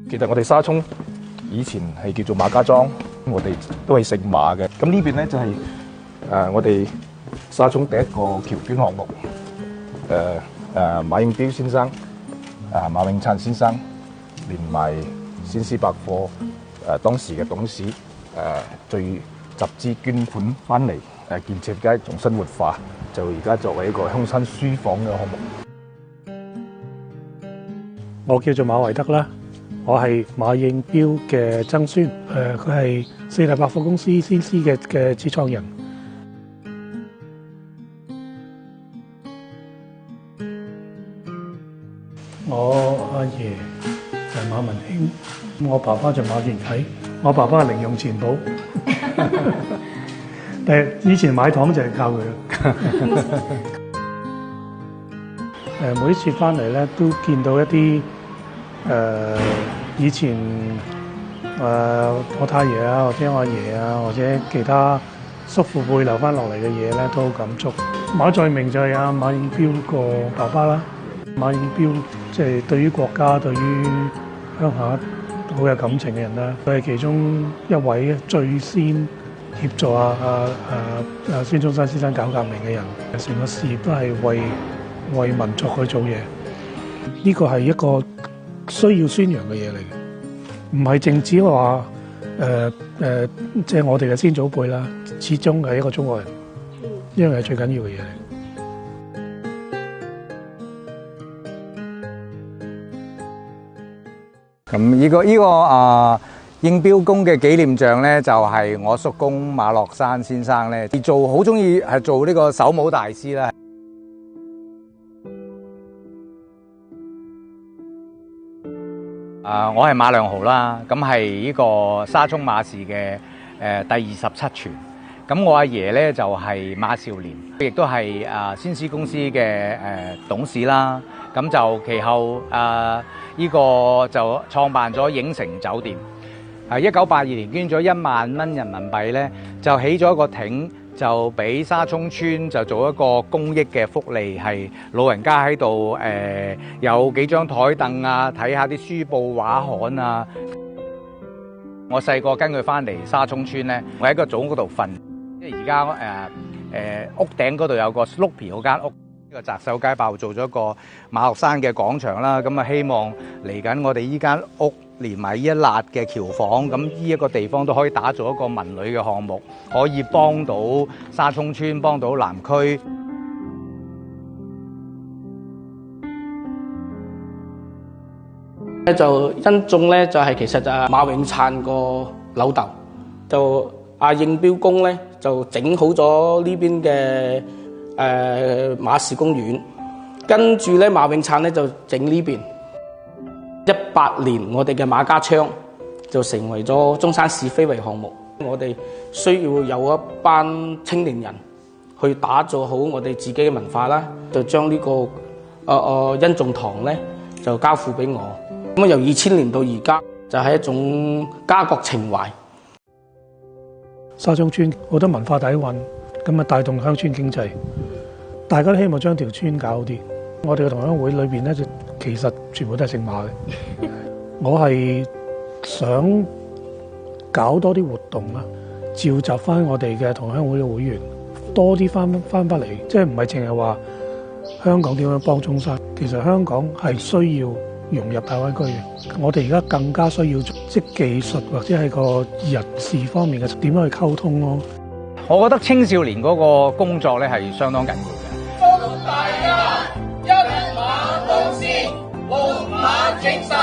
其實我哋沙涌以前係叫做馬家莊，我哋都係姓馬嘅。咁呢邊咧就係我哋沙涌第一個橋墩項目。馬應彪先生、馬永燦先生，連埋先施百貨當時嘅董事最集資捐款翻嚟建設街重新活化，就而家作為一個鄉紳書房嘅項目。我叫做馬維德啦，我係馬應彪嘅曾孫，佢係四大百貨公司先施嘅始創人。我阿爺就係馬文興，我爸爸就馬健啟，我爸爸係零用錢簿，但係以前買糖就係靠佢咯。每一次翻嚟咧，都見到一啲以前我太爺啊，或者我阿爺啊，或者其他叔父輩留翻落嚟嘅嘢咧，都好感觸。馬在明就係阿馬應彪個爸爸啦。馬應彪即係對於國家、對於鄉下好有感情嘅人啦。佢係其中一位最先協助孫中山先生搞革命嘅人。成個事業都係為民族去做嘢。呢個係一個需要宣揚嘅嘢嚟嘅，唔係淨止話即係我哋嘅先祖輩啦。始終係一個中國人，呢樣係最緊要嘅嘢嚟。咁呢個應彪公嘅紀念像咧，就係我叔公馬樂山先生咧，好中意係做呢個手舞大師啦。我係馬良豪啦，咁係呢個沙涌馬氏嘅第27傳。咁我阿爺咧就係馬少年，亦都係先施公司嘅董事啦。咁就其後呢個就創辦咗影城酒店。1982年捐咗1萬蚊人民幣咧，就起咗一個艇，就俾沙涌村就做一個公益嘅福利，係老人家喺度有幾張台凳啊，睇下啲書報畫刊啊。我細個跟佢翻嚟沙涌村咧，我喺個祖屋嗰度瞓。即係而家屋頂嗰度有個 Sloopy 嗰間屋，呢個澤秀街爆做咗一個馬學山嘅廣場啦。咁啊，希望嚟緊我哋依間屋連埋呢一辣嘅橋房，咁呢一個地方都可以打造一個文旅嘅項目，可以幫到沙涌村，幫到南區。就恩眾咧，就係其實就係馬永燦個老豆，就阿應彪公咧就整好咗呢邊嘅馬氏公園，跟住咧馬永燦咧就整呢邊。18年我哋嘅馬家昌就成為咗中山市非遺項目，我哋需要有一班青年人去打造好我哋自己嘅文化啦，就將呢個恩眾堂咧就交付俾我。咁由2000年到而家就係一種家國情懷。沙涌村好多文化底蘊，咁啊帶動鄉村經濟，大家都希望將條村搞好啲。我哋嘅同鄉會裏邊咧，就其實全部都係姓馬嘅。我係想搞多啲活動啦，召集翻我哋嘅同鄉會嘅會員，多啲翻嚟，即係唔係淨係話香港點樣幫中山，其實香港係需要融入大灣區嘅。我哋而家更加需要即技術或者係個人事方面嘅點樣去溝通咯。我覺得青少年嗰個工作咧係相當緊要嘅。祝大家一馬當先，龍馬精神。